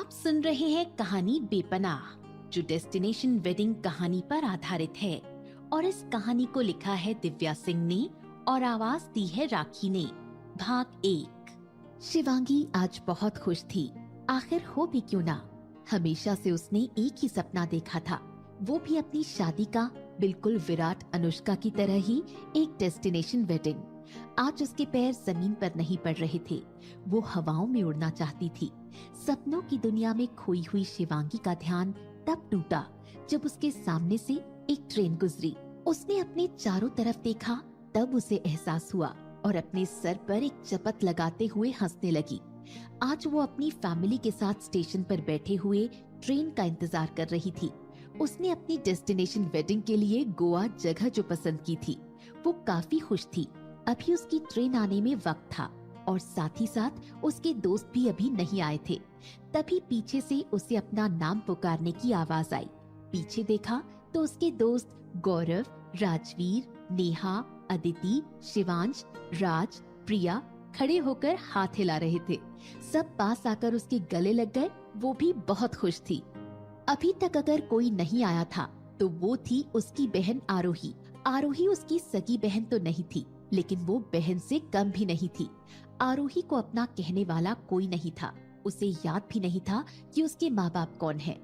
आप सुन रहे हैं कहानी बेपनाह, जो डेस्टिनेशन वेडिंग कहानी पर आधारित है और इस कहानी को लिखा है दिव्या सिंह ने और आवाज दी है राखी ने। भाग 1। शिवांगी आज बहुत खुश थी। आखिर हो भी क्यों ना, हमेशा से उसने एक ही सपना देखा था, वो भी अपनी शादी का, बिल्कुल विराट अनुष्का की तरह ही एक डेस्टिनेशन वेडिंग। आज उसके पैर जमीन पर नहीं पड़ रहे थे, वो हवाओं में उड़ना चाहती थी। सपनों की दुनिया में खोई हुई शिवांगी का ध्यान तब टूटा जब उसके सामने से एक ट्रेन गुजरी। उसने अपने चारों तरफ देखा, तब उसे एहसास हुआ और अपने सर पर एक चपत लगाते हुए हंसने लगी। आज वो अपनी फैमिली के साथ स्टेशन पर बैठे हुए ट्रेन का इंतजार कर रही थी। उसने अपनी डेस्टिनेशन वेडिंग के लिए गोवा जगह जो पसंद की थी, वो काफी खुश थी। अभी उसकी ट्रेन आने में वक्त था और साथ ही साथ उसके दोस्त भी अभी नहीं आए थे। तभी पीछे से उसे अपना नाम पुकारने की आवाज आई। पीछे देखा तो उसके दोस्त गौरव, राजवीर, नेहा, अदिति, शिवांश, राज, प्रिया खड़े होकर हाथ हिला रहे थे। सब पास आकर उसके गले लग गए। वो भी बहुत खुश थी। अभी तक अगर कोई नहीं आया था तो वो थी उसकी बहन आरोही। आरोही उसकी सगी बहन तो नहीं थी, लेकिन वो बहन से कम भी नहीं थी। आरोही को अपना कहने वाला कोई नहीं था। उसे याद भी नहीं था कि उसके माँ बाप कौन है।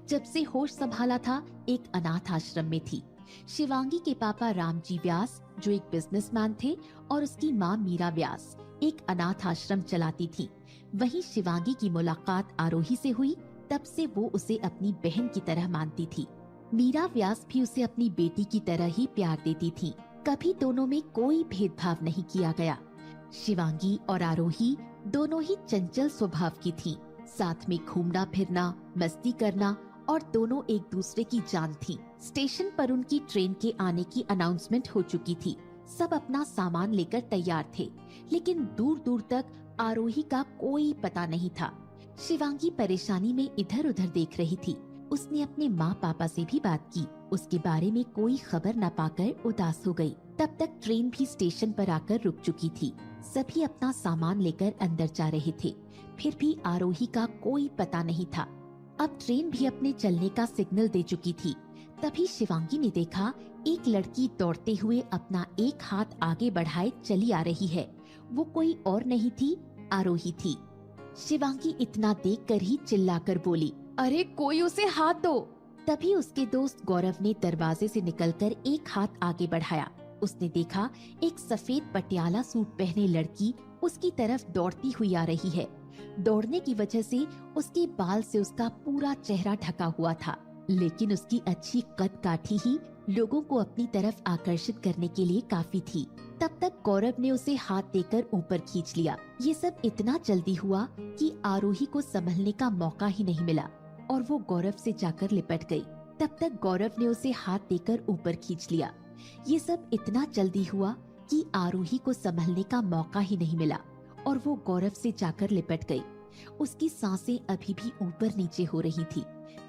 जब से होश संभाला था, एक अनाथ आश्रम में थी। शिवांगी के पापा रामजी व्यास, जो एक बिजनेसमैन थे, और उसकी माँ मीरा व्यास एक अनाथ आश्रम चलाती थी। वहीं शिवांगी की मुलाकात आरोही से हुई। तब से वो उसे अपनी बहन की तरह मानती थी। मीरा व्यास भी उसे अपनी बेटी की तरह ही प्यार देती थी। कभी दोनों में कोई भेदभाव नहीं किया गया। शिवांगी और आरोही दोनों ही चंचल स्वभाव की थीं। साथ में घूमना फिरना, मस्ती करना, और दोनों एक दूसरे की जान थीं। स्टेशन पर उनकी ट्रेन के आने की अनाउंसमेंट हो चुकी थी। सब अपना सामान लेकर तैयार थे, लेकिन दूर दूर तक आरोही का कोई पता नहीं था। शिवांगी परेशानी में इधर उधर देख रही थी। उसने अपने माँ पापा से भी बात की। उसके बारे में कोई खबर न पाकर उदास हो गई। तब तक ट्रेन भी स्टेशन पर आकर रुक चुकी थी। सभी अपना सामान लेकर अंदर जा रहे थे, फिर भी आरोही का कोई पता नहीं था। अब ट्रेन भी अपने चलने का सिग्नल दे चुकी थी। तभी शिवांगी ने देखा, एक लड़की दौड़ते हुए अपना एक हाथ आगे बढ़ाए चली आ रही है। वो कोई और नहीं थी, आरोही थी। शिवांगी इतना देखकर ही चिल्लाकर बोली, अरे कोई उसे हाथ दो। तभी उसके दोस्त गौरव ने दरवाजे से निकलकर एक हाथ आगे बढ़ाया। उसने देखा एक सफेद पटियाला सूट पहने लड़की उसकी तरफ दौड़ती हुई आ रही है। दौड़ने की वजह से उसके बाल से उसका पूरा चेहरा ढका हुआ था, लेकिन उसकी अच्छी कद काठी ही लोगों को अपनी तरफ आकर्षित करने के लिए काफी थी। तब तक गौरव ने उसे हाथ देकर ऊपर खींच लिया। ये सब इतना जल्दी हुआ कि आरोही को संभलने का मौका ही नहीं मिला और वो गौरव से जाकर लिपट गई। तब तक गौरव ने उसे हाथ देकर ऊपर खींच लिया। ये सब इतना जल्दी हुआ कि आरोही को संभलने का मौका ही नहीं मिला और वो गौरव से जाकर लिपट गई। उसकी सांसें अभी भी ऊपर नीचे हो रही थी।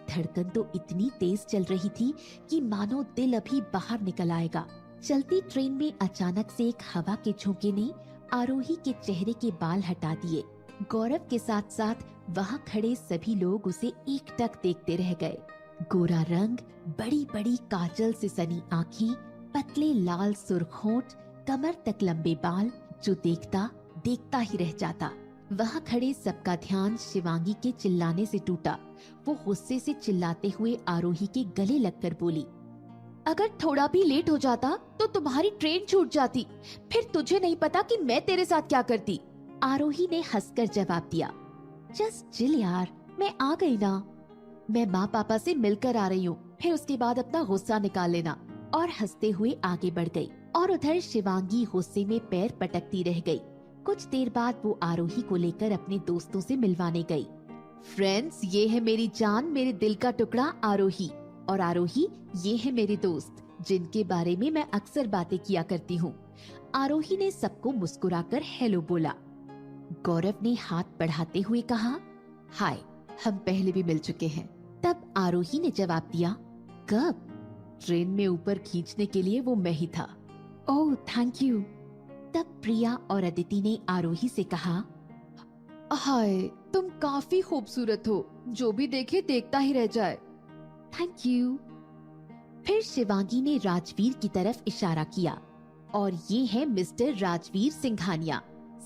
धड़कन तो इतनी तेज चल रही थी कि मानो दिल अभी बाहर निकल आएगा। चलती ट्रेन में अचानक से एक हवा के झोंके ने आरोही के चेहरे के बाल हटा दिए। गौरव के साथ साथ वहाँ खड़े सभी लोग उसे एकटक देखते रह गए। गोरा रंग, बड़ी बड़ी काजल से सनी आँखें, पतले लाल सुर्ख होंठ, कमर तक लंबे बाल, जो देखता देखता ही रह जाता। वहाँ खड़े सबका ध्यान शिवांगी के चिल्लाने से टूटा। वो गुस्से से चिल्लाते हुए आरोही के गले लगकर बोली, अगर थोड़ा भी लेट हो जाता तो तुम्हारी ट्रेन छूट जाती, फिर तुझे नहीं पता कि मैं तेरे साथ क्या करती। आरोही ने हंसकर जवाब दिया, जस्ट चिल यार, मैं आ गई ना। मैं माँ पापा से मिलकर आ रही हूँ, फिर उसके बाद अपना गुस्सा निकाल लेना। और हंसते हुए आगे बढ़ गई। और उधर शिवांगी गुस्से में पैर पटकती रह गई। कुछ देर बाद वो आरोही को लेकर अपने दोस्तों से मिलवाने गई। फ्रेंड्स, ये है मेरी जान, मेरे दिल का टुकड़ा आरोही, और आरोही ये है मेरे दोस्त, जिनके बारे में मैं अक्सर बातें किया करती हूँ। आरोही ने सबको मुस्कुराकर हेलो बोला। गौरव ने हाथ बढ़ाते हुए कहा, हाय, हम पहले भी मिल चुके हैं। तब आरोही ने जवाब दिया, कब? ट्रेन में ऊपर खींचने के लिए वो मैं ही था। Oh thank you. तब प्रिया और अदिति ने आरोही से कहा, हाय, तुम काफी खूबसूरत हो, जो भी देखे देखता ही रह जाए। Thank you. फिर शिवांगी ने राजवीर की तरफ इशारा किया और ये है mister Rajveer Singhania,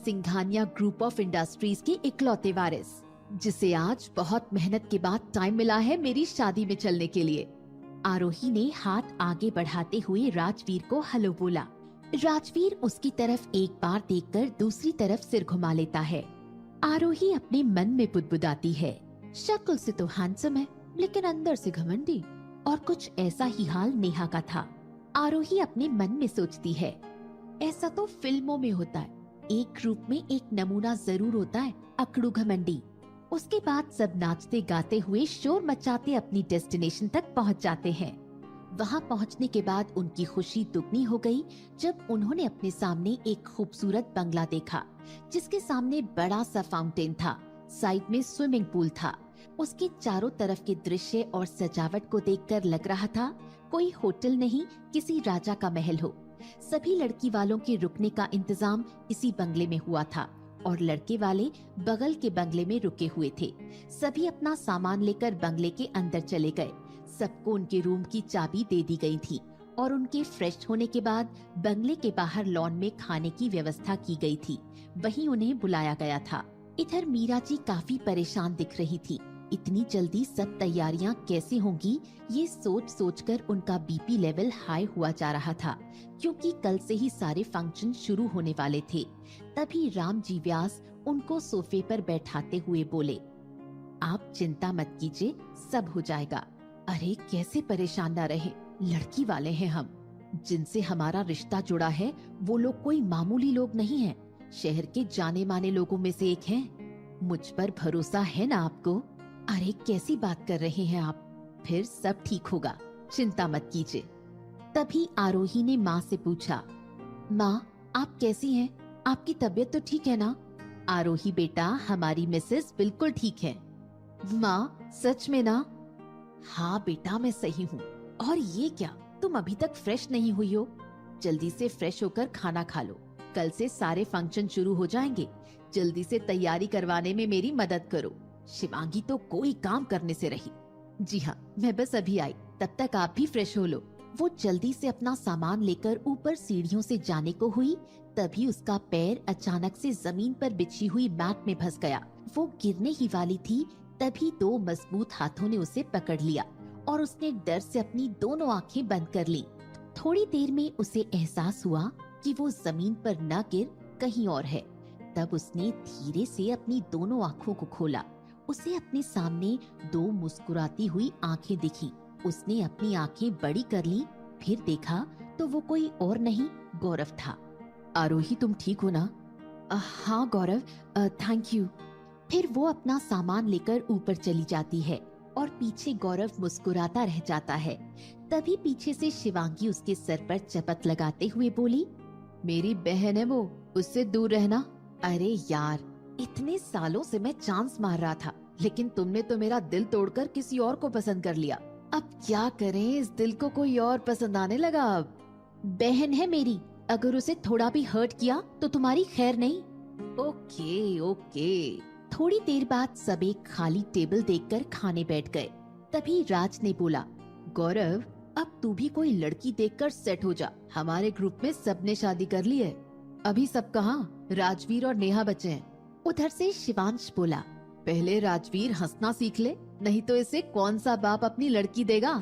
Singhania group of industries के इकलौते वारिस, जिसे आज बहुत मेहनत के बाद टाइम मिला है मेरी शादी में चलने के लिए। आरोही ने हाथ आगे बढ़ाते हुए राजवीर को हेलो बोला। राजवीर उसकी तरफ एक बार देखकर दूसरी तरफ सिर घुमा लेता है। आरोही अपने मन में बुदबुदाती है, शक्ल से तो हैंडसम है लेकिन अंदर से घमंडी। और कुछ ऐसा ही हाल नेहा का था। आरोही अपने मन में सोचती है, ऐसा तो फिल्मों में होता है, एक ग्रुप में एक नमूना जरूर होता है, अकड़ू घमंडी। उसके बाद सब नाचते गाते हुए शोर मचाते अपनी डेस्टिनेशन तक पहुंच जाते हैं। वहां पहुंचने के बाद उनकी खुशी दुगनी हो गई जब उन्होंने अपने सामने एक खूबसूरत बंगला देखा, जिसके सामने बड़ा सा फाउंटेन था, साइड में स्विमिंग पूल था। उसके चारों तरफ के दृश्य और सजावट को देखकर लग रहा था कोई होटल नहीं, किसी राजा का महल हो। सभी लड़की वालों के रुकने का इंतजाम इसी बंगले में हुआ था और लड़के वाले बगल के बंगले में रुके हुए थे। सभी अपना सामान लेकर बंगले के अंदर चले गए। सबको उनके रूम की चाबी दे दी गई थी और उनके फ्रेश होने के बाद बंगले के बाहर लॉन में खाने की व्यवस्था की गई थी, वहीं उन्हें बुलाया गया था। इधर मीरा जी काफी परेशान दिख रही थी। इतनी जल्दी सब तैयारियां कैसे होंगी, ये सोच सोचकर उनका बीपी लेवल हाई हुआ जा रहा था, क्योंकि कल से ही सारे फंक्शन शुरू होने वाले थे। तभी राम जी व्यास उनको सोफे पर बैठाते हुए बोले, आप चिंता मत कीजिए, सब हो जाएगा। अरे कैसे परेशान ना रहे, लड़की वाले हैं हम, जिनसे हमारा रिश्ता जुड़ा है वो लोग कोई मामूली लोग नहीं हैं, शहर के जाने माने लोगों में से एक हैं। मुझ पर भरोसा है ना आपको? अरे कैसी बात कर रहे हैं आप, फिर सब ठीक होगा, चिंता मत कीजिए। तभी आरोही ने माँ से पूछा, माँ आप कैसी हैं? आपकी तबीयत तो ठीक है ना? आरोही बेटा, हमारी मिसेस बिल्कुल ठीक है। माँ सच में ना? हाँ बेटा मैं सही हूँ। और ये क्या, तुम अभी तक फ्रेश नहीं हुई हो? जल्दी से फ्रेश होकर खाना खा लो, कल से सारे फंक्शन शुरू हो जाएंगे। जल्दी से तैयारी करवाने में मेरी मदद करो। शिवांगी तो कोई काम करने से रही। जी हाँ, मैं बस अभी आई, तब तक आप भी फ्रेश हो लो। वो जल्दी से अपना सामान लेकर ऊपर सीढ़ियों से जाने को हुई, तभी उसका पैर अचानक से जमीन पर बिछी हुई मैट में फंस गया। वो गिरने ही वाली थी, तभी दो मजबूत हाथों ने उसे पकड़ लिया और उसने डर से अपनी दोनों आंखें बंद कर ली। थोड़ी देर में उसे एहसास हुआ कि वो जमीन पर न गिर कहीं और है। तब उसने धीरे से अपनी दोनों आंखों को खोला। उसे अपने सामने दो मुस्कुराती हुई आंखें दिखी। उसने अपनी आंखें बड़ी कर ली, फिर देखा तो वो कोई और नहीं, गौरव था। आरोही तुम ठीक हो ना? हाँ गौरव, थैंक यू। फिर वो अपना सामान लेकर ऊपर चली जाती है और पीछे गौरव मुस्कुराता रह जाता है। तभी पीछे से शिवांगी उसके सर पर चपत लगाते हुए बोली, मेरी बहन है वो, उससे दूर रहना। अरे यार, इतने सालों से मैं चांस मार रहा था, लेकिन तुमने तो मेरा दिल तोड़कर किसी और को पसंद कर लिया। अब क्या करें, इस दिल को कोई और पसंद आने लगा। अब बहन है मेरी, अगर उसे थोड़ा भी हर्ट किया तो तुम्हारी खैर नहीं। Okay okay. थोड़ी देर बाद सब एक खाली टेबल देखकर खाने बैठ गए। तभी राज ने बोला, गौरव अब तू भी कोई लड़की देखकर सेट हो जा। हमारे ग्रुप में सबने शादी कर ली है, अभी सब कहाँ, राजवीर और नेहा बचे हैं। उधर से शिवांश बोला, पहले राजवीर हंसना सीख ले, नहीं तो इसे कौन सा बाप अपनी लड़की देगा।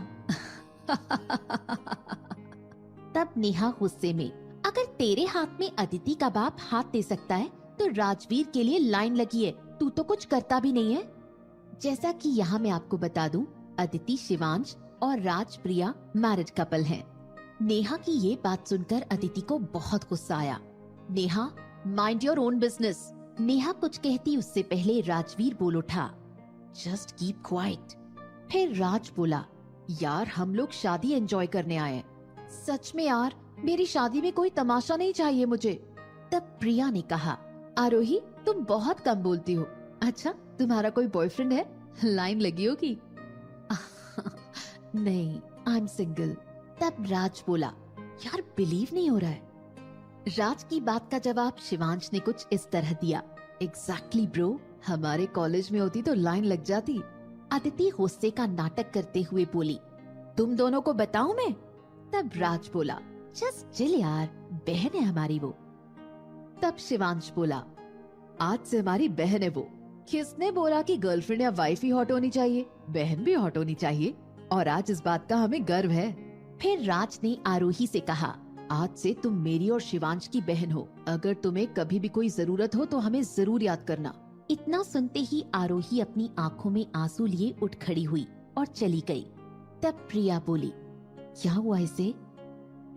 तब नेहा गुस्से में, अगर तेरे हाथ में अदिति का बाप हाथ दे सकता है तो राजवीर के लिए लाइन लगी है, तू तो कुछ करता भी नहीं है। जैसा कि यहाँ मैं आपको बता दूं, अदिति शिवांश और राजप्रिया मैरिड कपल हैं। नेहा की ये बात सुनकर अदिति को बहुत गुस्सा आया। Neha mind your own business. Neha कुछ कहती उससे पहले राजवीर बोल उठा, जस्ट कीप क्वाइट। फिर राज बोला, यार हम लोग शादी एंजॉय करने आए हैं। सच में यार, मेरी शादी में कोई तमाशा नहीं चाहिए मुझे। तब प्रिया ने कहा, आरोही तुम बहुत कम बोलती हो। अच्छा तुम्हारा कोई बॉयफ्रेंड है? लाइन लगी होगी। नहीं, आई एम सिंगल। तब राज बोला, यार बिलीव नहीं हो रहा है। राज की बात का जवाब शिवांश ने कुछ इस तरह दिया, एग्जैक्टली ब्रो, हमारे कॉलेज में होती तो लाइन लग जाती। अदिति गुस्से का नाटक करते हुए बोली, तुम दोनों को बताऊं मैं? तब राज बोला, जस्ट चिल यार, बहन है हमारी वो। तब शिवांश बोला, आज से हमारी बहन है वो। किसने बोला कि गर्लफ्रेंड या वाइफ ही हॉट होनी चाहिए? बहन भी हॉट होनी चाहिए, और आज इस बात का हमें गर्व है। फिर राज ने आरोही से कहा, आज से तुम मेरी और शिवांश की बहन हो। अगर तुम्हें कभी भी कोई जरूरत हो तो हमें जरूर याद करना। इतना सुनते ही आरोही अपनी आंखों में आंसू लिए उठ खड़ी हुई और चली गई। तब प्रिया बोली, क्या हुआ इसे?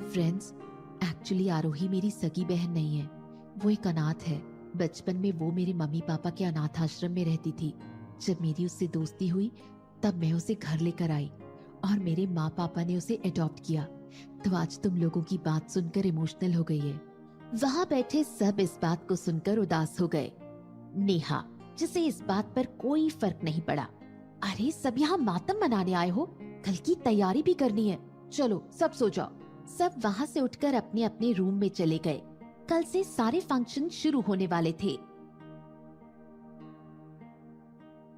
फ्रेंड्स, एक्चुअली आरोही मेरी सगी बहन नहीं है, वो एक अनाथ है। बचपन में वो मेरे मम्मी पापा के अनाथ आश्रम में रहती थी। जब मेरी उससे दोस्ती हुई तब मैं उसे घर लेकर आई और मेरे माँ पापा ने उसे अडॉप्ट किया। तो आज तुम लोगों की बात सुनकर इमोशनल हो गई है। वहाँ बैठे सब इस बात को सुनकर उदास हो गए। नेहा, जिसे इस बात पर कोई फर्क नहीं पड़ा, अरे सब यहाँ मातम मनाने आए हो, कल की तैयारी भी करनी है। चलो सब सो जाओ। सब वहाँ से उठकर अपने अपने रूम में चले गए। कल से सारे फंक्शन शुरू होने वाले थे।